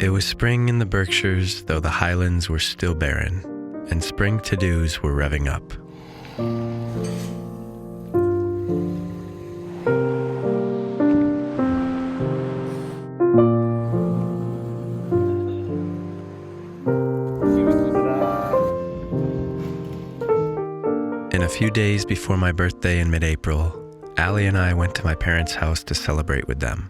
It was spring in the Berkshires, though the highlands were still barren, and spring to-dos were revving up. In a few days before my birthday in mid-April, Allie and I went to my parents' house to celebrate with them.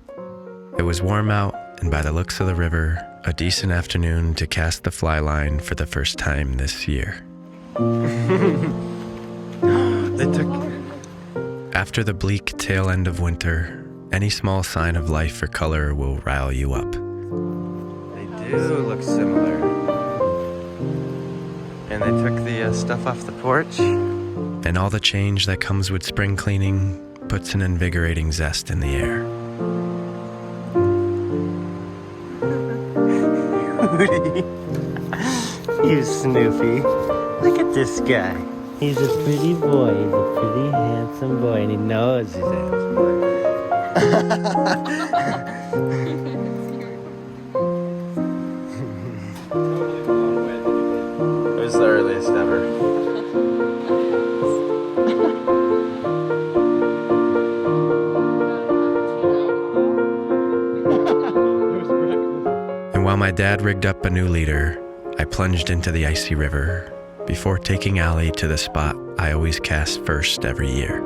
It was warm out, and by the looks of the river, a decent afternoon to cast the fly line for the first time this year. After the bleak tail end of winter, any small sign of life or color will rile you up. They do look similar. And they took the stuff off the porch. And all the change that comes with spring cleaning puts an invigorating zest in the air. You Snoopy. Look at this guy. He's a pretty boy. He's a pretty handsome boy, and he knows he's a handsome boy. It was the earliest ever. And while my dad rigged up a new leader, I plunged into the icy river before taking Allie to the spot I always cast first every year.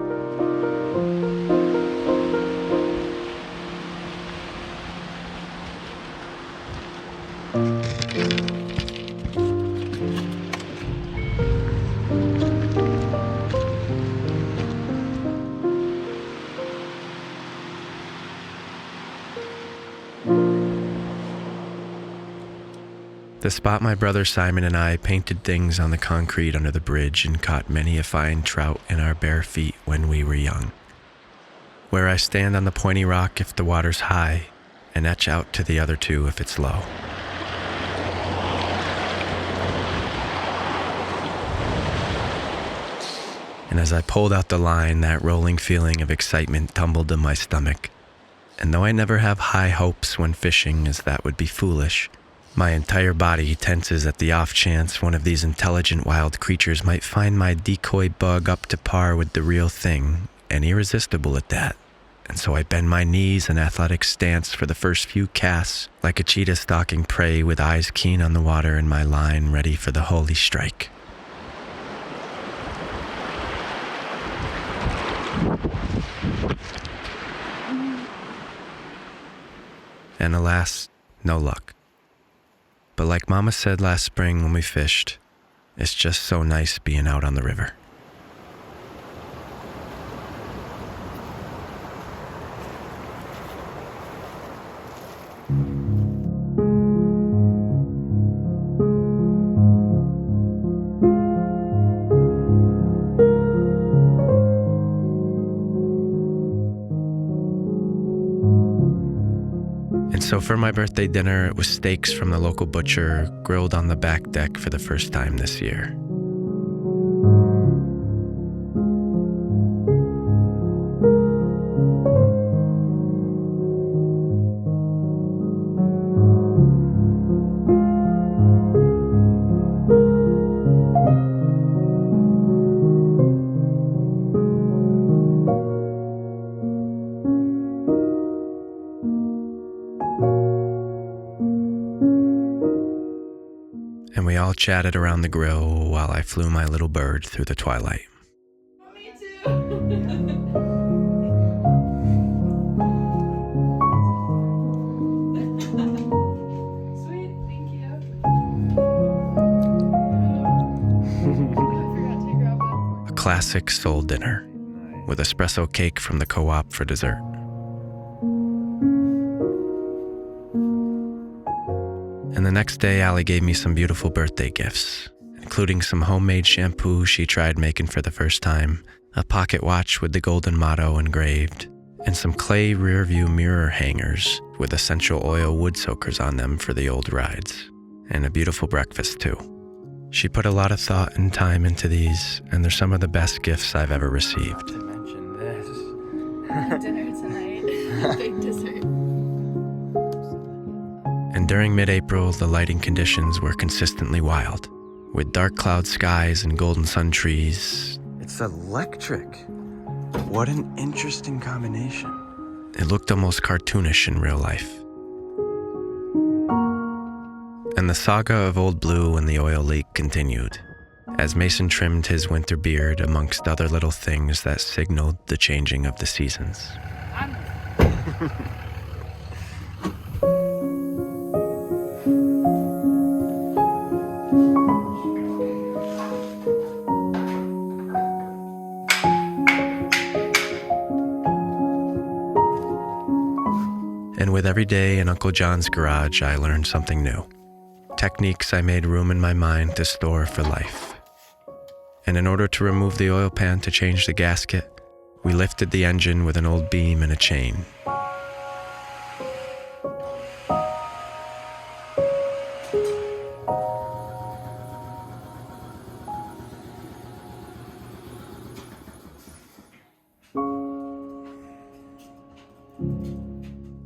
The spot my brother Simon and I painted things on the concrete under the bridge and caught many a fine trout in our bare feet when we were young. Where I stand on the pointy rock if the water's high, and etch out to the other two if it's low. And as I pulled out the line, that rolling feeling of excitement tumbled to my stomach. And though I never have high hopes when fishing, as that would be foolish, my entire body tenses at the off chance one of these intelligent wild creatures might find my decoy bug up to par with the real thing, and irresistible at that. And so I bend my knees in athletic stance for the first few casts, like a cheetah stalking prey with eyes keen on the water and my line ready for the holy strike. And alas, no luck. But like Mama said last spring when we fished, it's just so nice being out on the river. And so for my birthday dinner, it was steaks from the local butcher, grilled on the back deck for the first time this year. And we all chatted around the grill while I flew my little bird through the twilight. Me too. Sweet, thank you. I forgot to grab that. A classic soul dinner with espresso cake from the co-op for dessert. And the next day, Allie gave me some beautiful birthday gifts, including some homemade shampoo she tried making for the first time, a pocket watch with the golden motto engraved, and some clay rear-view mirror hangers with essential oil wood soakers on them for the old rides, and a beautiful breakfast too. She put a lot of thought and time into these, and they're some of the best gifts I've ever received. To mention this. Dinner tonight. Big dessert. And And during mid-April, the lighting conditions were consistently wild, with dark cloud skies and golden sun trees. It's electric. What an interesting combination. It looked almost cartoonish in real life. And the saga of Old Blue and the oil leak continued, as Mason trimmed his winter beard amongst other little things that signaled the changing of the seasons. And with every day in Uncle John's garage, I learned something new. Techniques I made room in my mind to store for life. And in order to remove the oil pan to change the gasket, we lifted the engine with an old beam and a chain.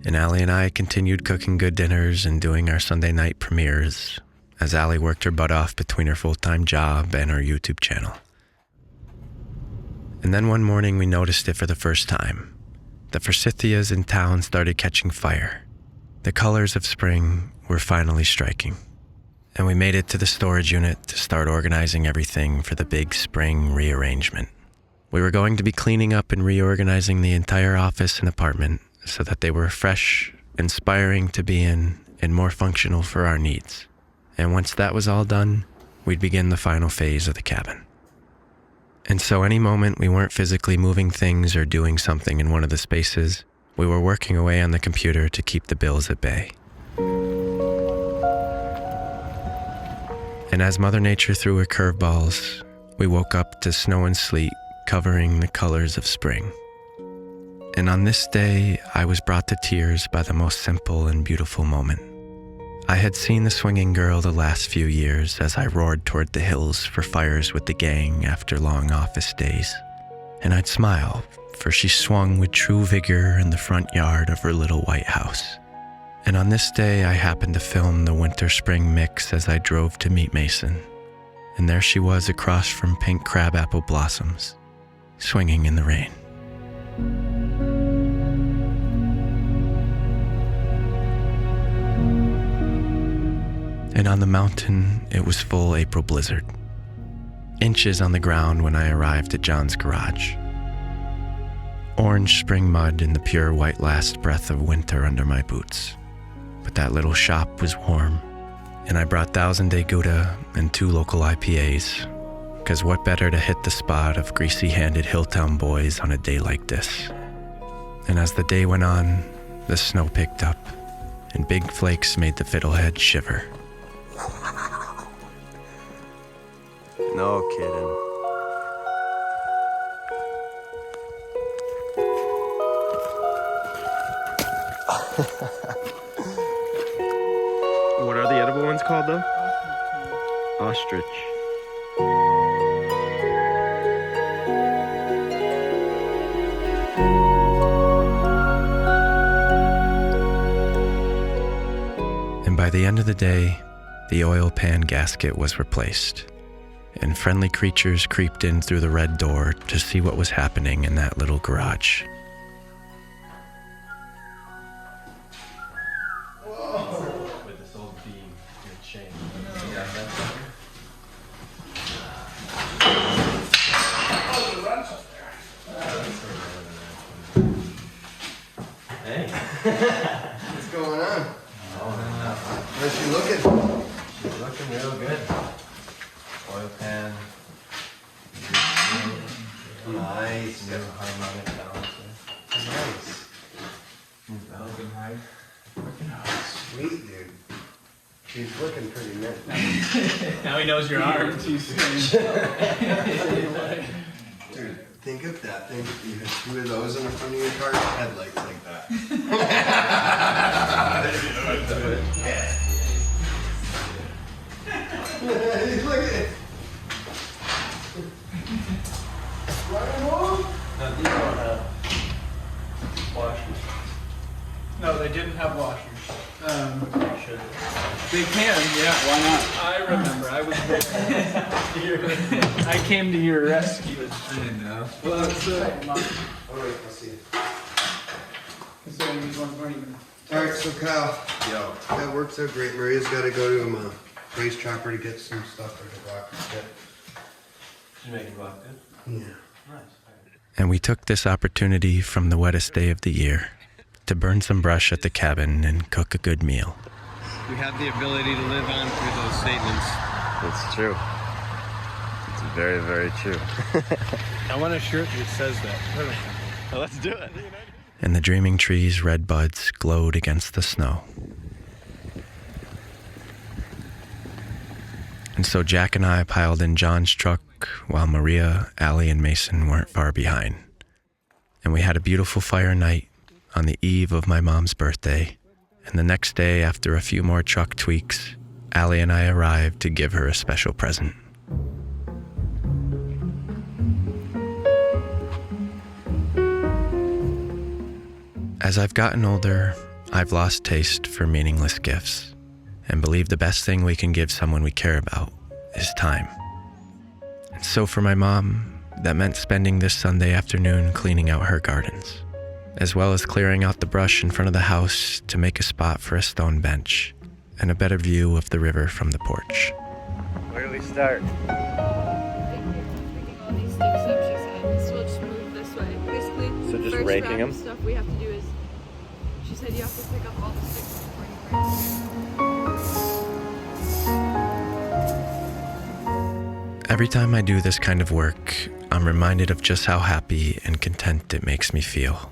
And Allie and I continued cooking good dinners and doing our Sunday night premieres as Allie worked her butt off between her full-time job and her YouTube channel. And then one morning we noticed it for the first time. The forsythias in town started catching fire. The colors of spring were finally striking. And we made it to the storage unit to start organizing everything for the big spring rearrangement. We were going to be cleaning up and reorganizing the entire office and apartment so that they were fresh, inspiring to be in, and more functional for our needs. And once that was all done, we'd begin the final phase of the cabin. And so any moment we weren't physically moving things or doing something in one of the spaces, we were working away on the computer to keep the bills at bay. And as Mother Nature threw her curveballs, we woke up to snow and sleet covering the colors of spring. And on this day, I was brought to tears by the most simple and beautiful moment. I had seen the swinging girl the last few years as I roared toward the hills for fires with the gang after long office days. And I'd smile, for she swung with true vigor in the front yard of her little white house. And on this day, I happened to film the winter-spring mix as I drove to meet Mason. And there she was across from pink crabapple blossoms, swinging in the rain. And on the mountain, it was full April blizzard. Inches on the ground when I arrived at John's garage. Orange spring mud and the pure white last breath of winter under my boots. But that little shop was warm, and I brought 1000-day Gouda and 2 local IPAs, 'cause what better to hit the spot of greasy-handed Hilltown boys on a day like this? And as the day went on, the snow picked up, and big flakes made the fiddlehead shiver. No kidding. What are the edible ones called though? Ostrich. And by the end of the day, the oil pan gasket was replaced, and friendly creatures creeped in through the red door to see what was happening in that little garage. With this old beam and chain. Hey. What's going on? How's she looking? She's looking real good. Oil pan. Nice. New harmonic balancer. Nice. Looking high. Sweet, dude. She's looking pretty nice. Now he knows your arm. Dude, think of that. Think if you had 2 of those in the front of your car, headlights like that. Look at it. Right along. Now these don't have washers. No, they didn't have washers. They can, yeah, why not? I remember, I was there. I came to your rescue. I didn't know. Well, it's Alright, I'll see you. considering these ones weren't even. Alright, so Kyle. Yo. That works out great. Maria's got to go to a race chopper to get some stuff for the block. You make it block good? Yeah. Nice. And we took this opportunity from the wettest day of the year to burn some brush at the cabin and cook a good meal. We have the ability to live on through those statements. It's true. It's very, very true. I want a shirt that says that. Well, let's do it. And the dreaming trees' red buds glowed against the snow. And so Jack and I piled in John's truck while Maria, Allie, and Mason weren't far behind. And we had a beautiful fire night on the eve of my mom's birthday. And the next day, after a few more truck tweaks, Allie and I arrived to give her a special present. As I've gotten older, I've lost taste for meaningless gifts and believe the best thing we can give someone we care about is time. And so for my mom, that meant spending this Sunday afternoon cleaning out her gardens, as well as clearing out the brush in front of the house to make a spot for a stone bench and a better view of the river from the porch. Where do we start? Picking all these sticks up, she said. So we'll just move this way. Basically, So just first raking round of them? stuff we have to do is, she said you have to pick up all the sticks before you break them. Every time I do this kind of work, I'm reminded of just how happy and content it makes me feel.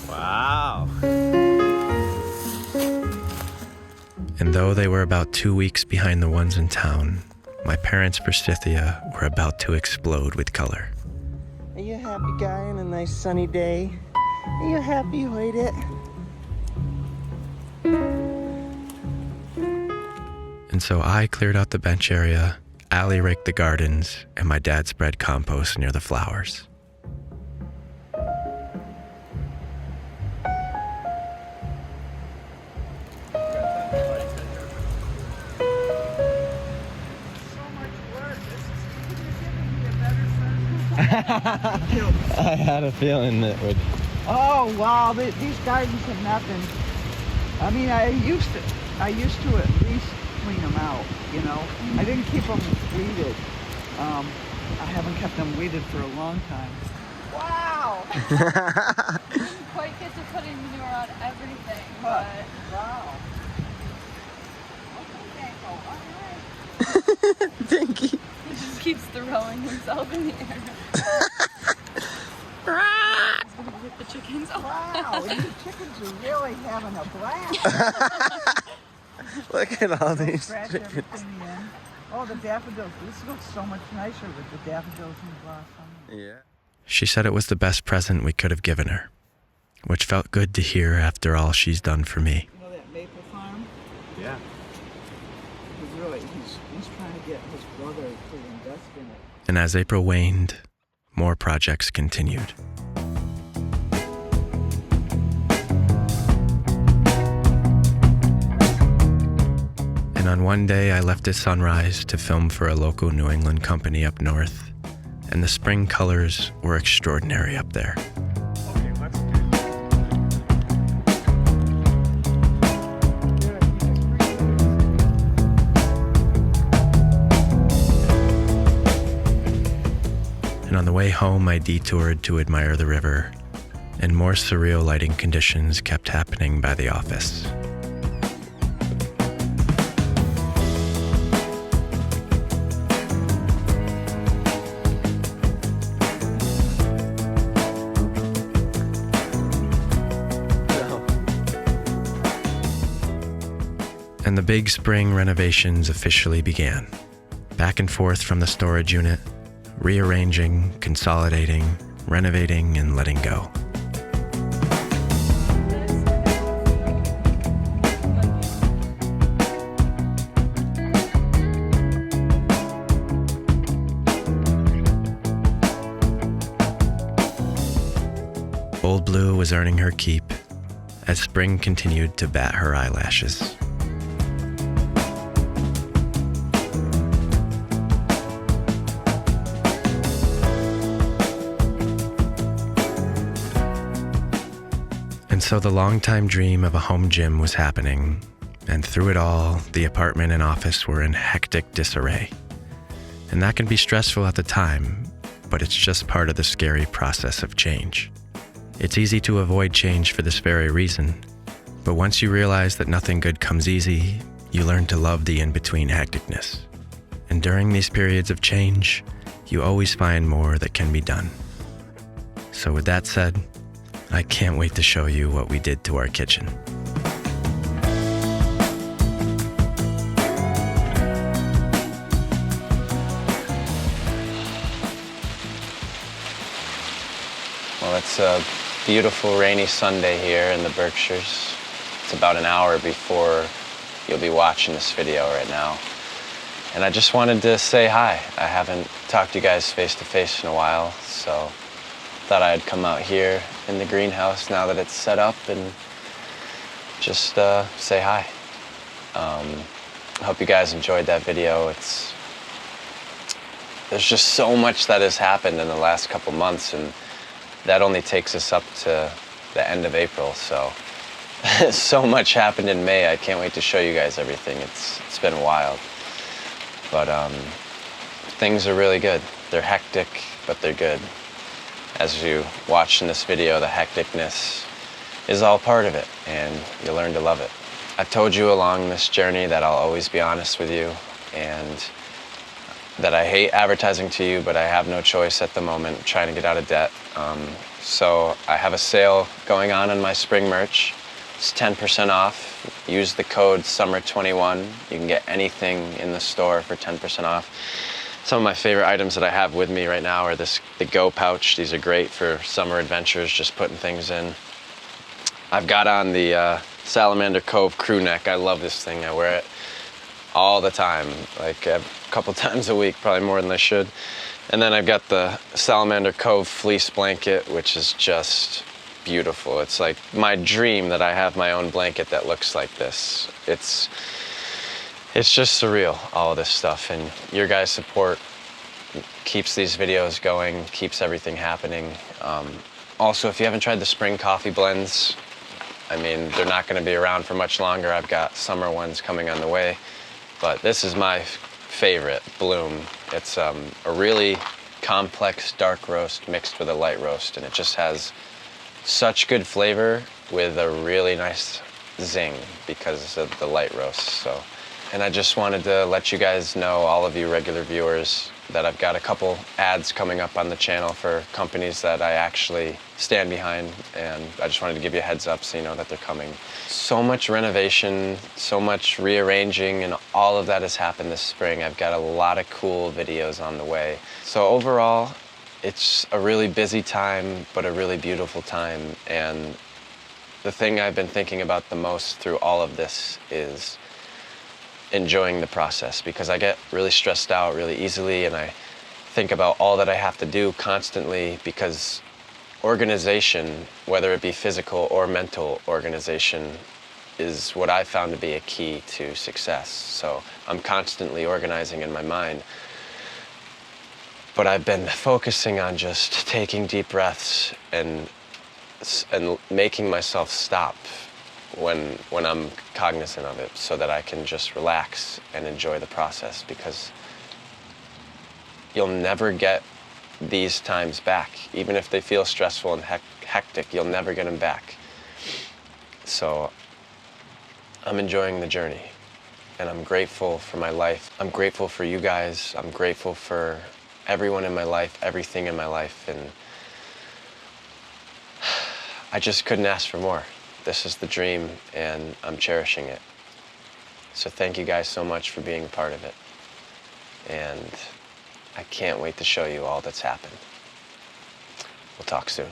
Wow. And though they were about 2 weeks behind the ones in town, my parents' forsythia were about to explode with color. Are you a happy guy on a nice sunny day? Are you happy you ate it? And so I cleared out the bench area, Allie raked the gardens, and my dad spread compost near the flowers. I had a feeling that would. Oh wow, these gardens have not been. I mean, I used to at least clean them out. You know, I didn't keep them weeded. I haven't kept them weeded for a long time. Wow. Didn't quite get to putting manure on everything, but Wow. Dinky. he just keeps throwing himself in the air. He's gonna get the chickens. Oh. Wow, these chickens are really having a blast. Look at all these Scratch chickens. everything in. Oh, the daffodils. This looks so much nicer with the daffodils in blossom. Yeah. She said it was the best present we could have given her, which felt good to hear after all she's done for me. You know that maple farm? Yeah. He's trying to get his brother to invest in it. And as April waned, more projects continued. And on one day, I left at sunrise to film for a local New England company up north, and the spring colors were extraordinary up there. Okay, let's do. And on the way home, I detoured to admire the river, and more surreal lighting conditions kept happening by the office. And the big spring renovations officially began. Back and forth from the storage unit, rearranging, consolidating, renovating, and letting go. Old Blue was earning her keep as spring continued to bat her eyelashes. And so the longtime dream of a home gym was happening, and through it all, the apartment and office were in hectic disarray. And that can be stressful at the time, but it's just part of the scary process of change. It's easy to avoid change for this very reason, but once you realize that nothing good comes easy, you learn to love the in-between hecticness. And during these periods of change, you always find more that can be done. So with that said, I can't wait to show you what we did to our kitchen. Well, it's a beautiful rainy Sunday here in the Berkshires. It's about an hour before you'll be watching this video right now. And I just wanted to say hi. I haven't talked to you guys face to face in a while, so thought I'd come out here in the greenhouse now that it's set up and just say hi. I hope you guys enjoyed that video. There's just so much that has happened in the last couple months, and that only takes us up to the end of April, so so much happened in May. I can't wait to show you guys everything. It's been wild. But things are really good. They're hectic, but they're good. As you watch in this video, the hecticness is all part of it, and you learn to love it. I've told you along this journey that I'll always be honest with you, and that I hate advertising to you, but I have no choice at the moment. I'm trying to get out of debt. So I have a sale going on my spring merch. It's 10% off. Use the code SUMMER21. You can get anything in the store for 10% off. Some of my favorite items that I have with me right now are the Go pouch. These are great for summer adventures, just putting things in. I've got on the Salamander Cove crew neck. I love this thing. I wear it all the time, like a couple times a week, probably more than I should. And then I've got the Salamander Cove fleece blanket, which is just beautiful. It's like my dream that I have my own blanket that looks like this. It's just surreal, all of this stuff, and your guys' support keeps these videos going, keeps everything happening. Also, if you haven't tried the spring coffee blends, I mean, they're not going to be around for much longer. I've got summer ones coming on the way, but this is my favorite, Bloom. It's a really complex dark roast mixed with a light roast, and it just has such good flavor with a really nice zing because of the light roast. So. And I just wanted to let you guys know, all of you regular viewers, that I've got a couple ads coming up on the channel for companies that I actually stand behind, and I just wanted to give you a heads up so you know that they're coming. So much renovation, so much rearranging, and all of that has happened this spring. I've got a lot of cool videos on the way. So overall, it's a really busy time, but a really beautiful time. And the thing I've been thinking about the most through all of this is enjoying the process, because I get really stressed out really easily, and I think about all that I have to do constantly, because organization, whether it be physical or mental organization, is what I found to be a key to success. So I'm constantly organizing in my mind, but I've been focusing on just taking deep breaths and making myself stop when I'm cognizant of it, so that I can just relax and enjoy the process, because you'll never get these times back. Even if they feel stressful and hectic, you'll never get them back. So I'm enjoying the journey, and I'm grateful for my life. I'm grateful for you guys. I'm grateful for everyone in my life, everything in my life, and I just couldn't ask for more. This is the dream, and I'm cherishing it. So thank you guys so much for being a part of it. And I can't wait to show you all that's happened. We'll talk soon.